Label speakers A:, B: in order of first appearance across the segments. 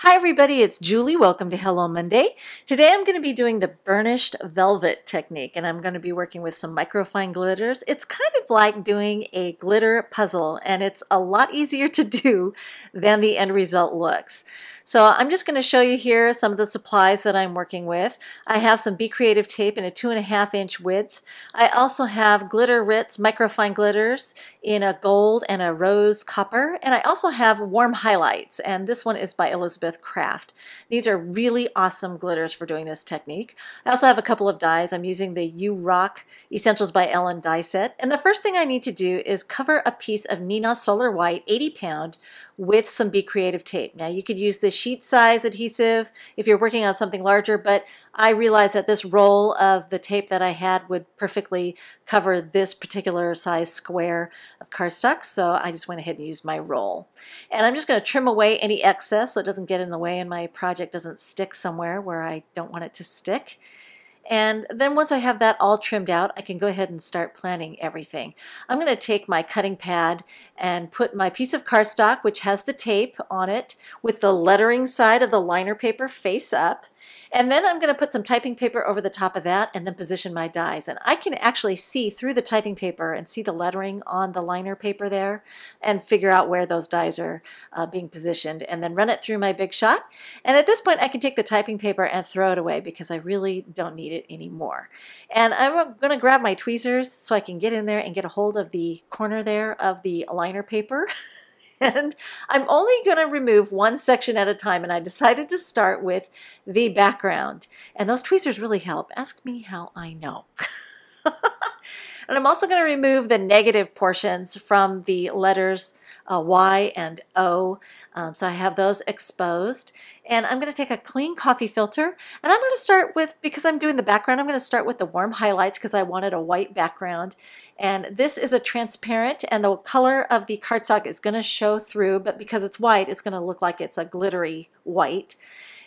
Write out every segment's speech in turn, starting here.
A: Hi everybody, it's Julie. Welcome to Hello Monday. Today I'm going to be doing the burnished velvet technique and I'm going to be working with some microfine glitters. It's kind of like doing a glitter puzzle and it's a lot easier to do than the end result looks. So I'm just going to show you here some of the supplies that I'm working with. I have some Be Creative tape in a 2.5-inch width. I also have Glitter Ritz microfine glitters in a gold and a rose copper, and I also have warm highlights, and this one is by Elizabeth Craft. These are really awesome glitters for doing this technique. I also have a couple of dies. I'm using the You Rock Essentials by Ellen die set, and the first thing I need to do is cover a piece of Neenah Solar White 80 pound with some Be Creative tape. Now you could use the sheet size adhesive if you're working on something larger, but I realized that this roll of the tape that I had would perfectly cover this particular size square of cardstock, so I just went ahead and used my roll. And I'm just going to trim away any excess so it doesn't get in the way and my project doesn't stick somewhere where I don't want it to stick. And then once I have that all trimmed out, I can go ahead and start planning everything. I'm going to take my cutting pad and put my piece of cardstock, which has the tape on it, with the lettering side of the liner paper face up. And then I'm going to put some typing paper over the top of that and then position my dies. And I can actually see through the typing paper and see the lettering on the liner paper there and figure out where those dies are being positioned and then run it through my Big Shot. And at this point I can take the typing paper and throw it away because I really don't need it anymore. And I'm going to grab my tweezers so I can get in there and get a hold of the corner there of the liner paper. And I'm only going to remove one section at a time, and I decided to start with the background. And those tweezers really help. Ask me how I know. And I'm also going to remove the negative portions from the letters Y and O. So I have those exposed. And I'm going to take a clean coffee filter, and I'm going to start with, because I'm doing the background, I'm going to start with the warm highlights because I wanted a white background. And this is a transparent, and the color of the cardstock is going to show through, but because it's white, it's going to look like it's a glittery white.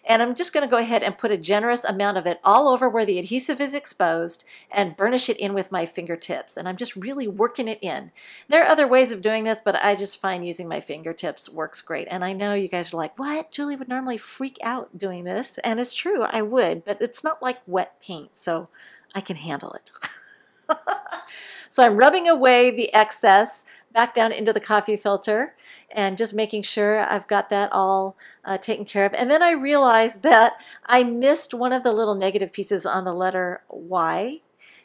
A: And I'm just going to go ahead and put a generous amount of it all over where the adhesive is exposed and burnish it in with my fingertips. And I'm just really working it in. There are other ways of doing this, but I just find using my fingertips works great. And I know you guys are like, what? Julie would normally freak out doing this. And it's true, I would, but it's not like wet paint, so I can handle it. So I'm rubbing away the excess back down into the coffee filter and just making sure I've got that all taken care of. And then I realized that I missed one of the little negative pieces on the letter Y.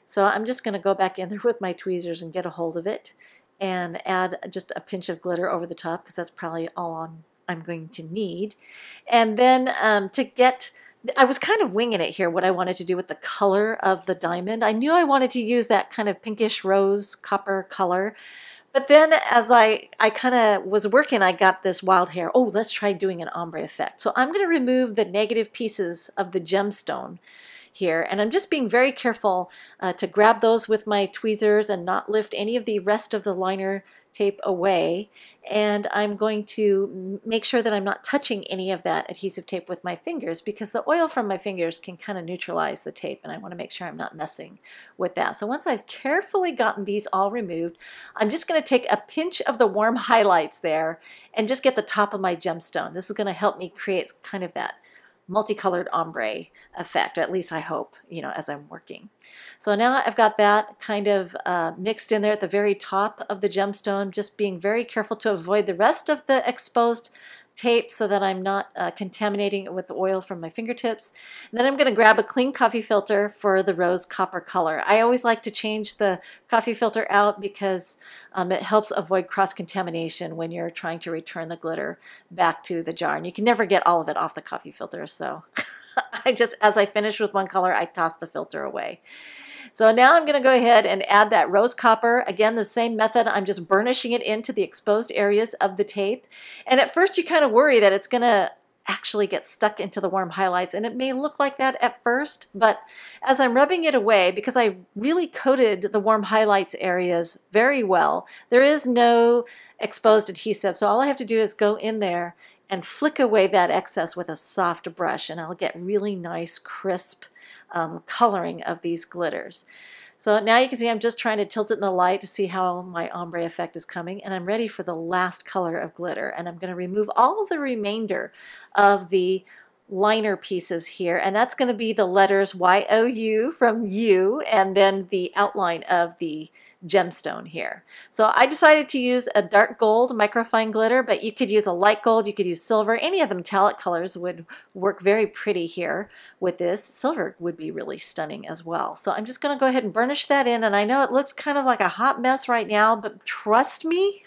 A: So I'm just going to go back in there with my tweezers and get a hold of it and add just a pinch of glitter over the top because that's probably all I'm going to need. And then I was kind of winging it here, what I wanted to do with the color of the diamond. I knew I wanted to use that kind of pinkish rose copper color. But then as I kind of was working, I got this wild hair. Oh, let's try doing an ombre effect. So I'm going to remove the negative pieces of the gemstone here. And I'm just being very careful to grab those with my tweezers and not lift any of the rest of the liner tape away. And I'm going to make sure that I'm not touching any of that adhesive tape with my fingers because the oil from my fingers can kind of neutralize the tape, and I want to make sure I'm not messing with that. So once I've carefully gotten these all removed, I'm just going to take a pinch of the warm highlights there and just get the top of my gemstone. This is going to help me create kind of that multicolored ombre effect, or at least I hope, as I'm working. So now I've got that kind of mixed in there at the very top of the gemstone, just being very careful to avoid the rest of the exposed tape so that I'm not contaminating it with the oil from my fingertips. And then I'm going to grab a clean coffee filter for the rose copper color. I always like to change the coffee filter out because it helps avoid cross-contamination when you're trying to return the glitter back to the jar. And you can never get all of it off the coffee filter, so as I finish with one color, I toss the filter away. So now I'm going to go ahead and add that rose copper. Again, the same method. I'm just burnishing it into the exposed areas of the tape. And at first you kind of worry that it's going to actually get stuck into the warm highlights, and it may look like that at first, but as I'm rubbing it away, because I really coated the warm highlights areas very well, there is no exposed adhesive, so all I have to do is go in there and flick away that excess with a soft brush, and I'll get really nice crisp coloring of these glitters. So now you can see I'm just trying to tilt it in the light to see how my ombre effect is coming, and I'm ready for the last color of glitter, and I'm going to remove all of the remainder of the liner pieces here, and that's going to be the letters Y-O-U from you, and then the outline of the gemstone here. So I decided to use a dark gold microfine glitter, but you could use a light gold, you could use silver, any of the metallic colors would work very pretty here with this. Silver would be really stunning as well. So I'm just going to go ahead and burnish that in, and I know it looks kind of like a hot mess right now, but trust me,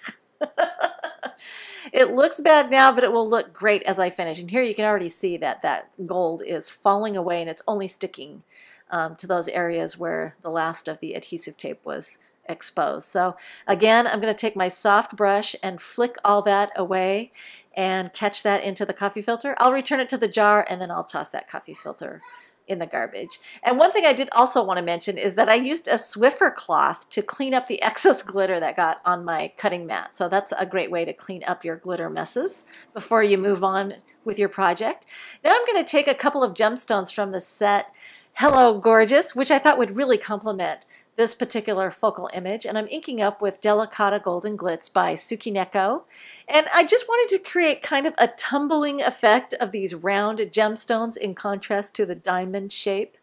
A: it looks bad now, but it will look great as I finish. And here you can already see that that gold is falling away and it's only sticking to those areas where the last of the adhesive tape was exposed. So again, I'm going to take my soft brush and flick all that away and catch that into the coffee filter. I'll return it to the jar and then I'll toss that coffee filter in the garbage. And one thing I did also want to mention is that I used a Swiffer cloth to clean up the excess glitter that got on my cutting mat. So that's a great way to clean up your glitter messes before you move on with your project. Now I'm going to take a couple of gemstones from the set Hello Gorgeous, which I thought would really complement this particular focal image, and I'm inking up with Delicata Golden Glitz by Tsukineko. And I just wanted to create kind of a tumbling effect of these round gemstones in contrast to the diamond shape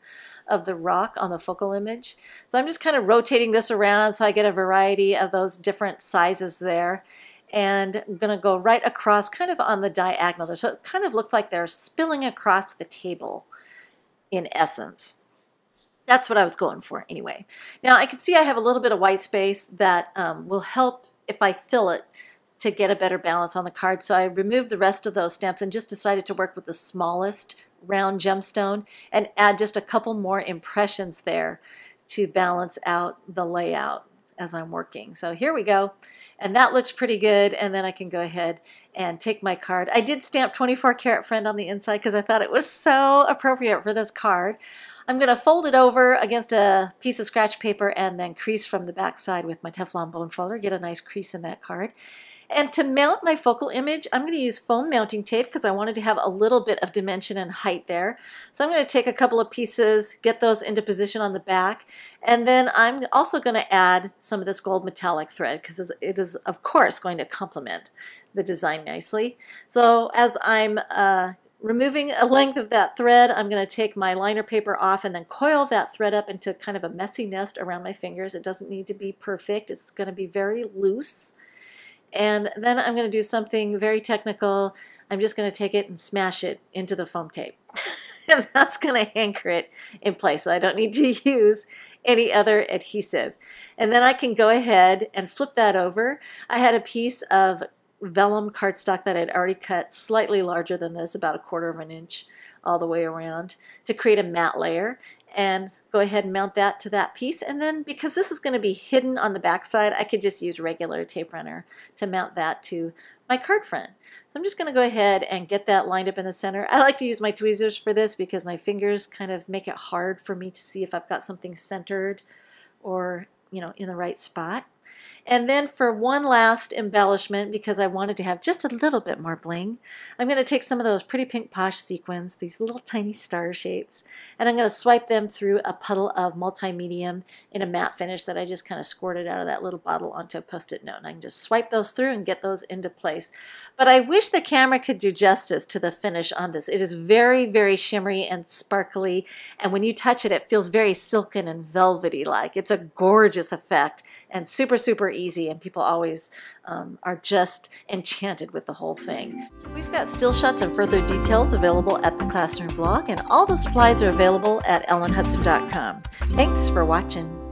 A: of the rock on the focal image. So I'm just kind of rotating this around so I get a variety of those different sizes there. And I'm going to go right across kind of on the diagonal there. So it kind of looks like they're spilling across the table in essence. That's what I was going for anyway. Now I can see I have a little bit of white space that will help if I fill it to get a better balance on the card. So I removed the rest of those stamps and just decided to work with the smallest round gemstone and add just a couple more impressions there to balance out the layout as I'm working. So here we go. And that looks pretty good. And then I can go ahead and take my card. I did stamp 24 karat friend on the inside because I thought it was so appropriate for this card. I'm going to fold it over against a piece of scratch paper and then crease from the back side with my Teflon bone folder, get a nice crease in that card. And to mount my focal image, I'm going to use foam mounting tape because I wanted to have a little bit of dimension and height there. So I'm going to take a couple of pieces, get those into position on the back, and then I'm also going to add some of this gold metallic thread because it is, of course, going to complement the design nicely. So as I'm removing a length of that thread, I'm going to take my liner paper off and then coil that thread up into kind of a messy nest around my fingers. It doesn't need to be perfect. It's going to be very loose. And then I'm going to do something very technical. I'm just going to take it and smash it into the foam tape. And that's going to anchor it in place. So I don't need to use any other adhesive. And then I can go ahead and flip that over. I had a piece of vellum cardstock that I'd already cut slightly larger than this, about 1/4 of an inch all the way around, to create a matte layer, and go ahead and mount that to that piece. And then because this is going to be hidden on the back side, I could just use regular tape runner to mount that to my card front. So I'm just going to go ahead and get that lined up in the center. I like to use my tweezers for this because my fingers kind of make it hard for me to see if I've got something centered or, you know, in the right spot. And then for one last embellishment, because I wanted to have just a little bit more bling, I'm going to take some of those pretty pink posh sequins, these little tiny star shapes, and I'm going to swipe them through a puddle of multi-medium in a matte finish that I just kind of squirted out of that little bottle onto a Post-it note. And I can just swipe those through and get those into place. But I wish the camera could do justice to the finish on this. It is very, very shimmery and sparkly, and when you touch it, it feels very silken and velvety-like. It's a gorgeous effect and super, super easy, and people always are just enchanted with the whole thing. We've got still shots and further details available at the Classroom blog, and all the supplies are available at ellenhutson.com. Thanks for watching.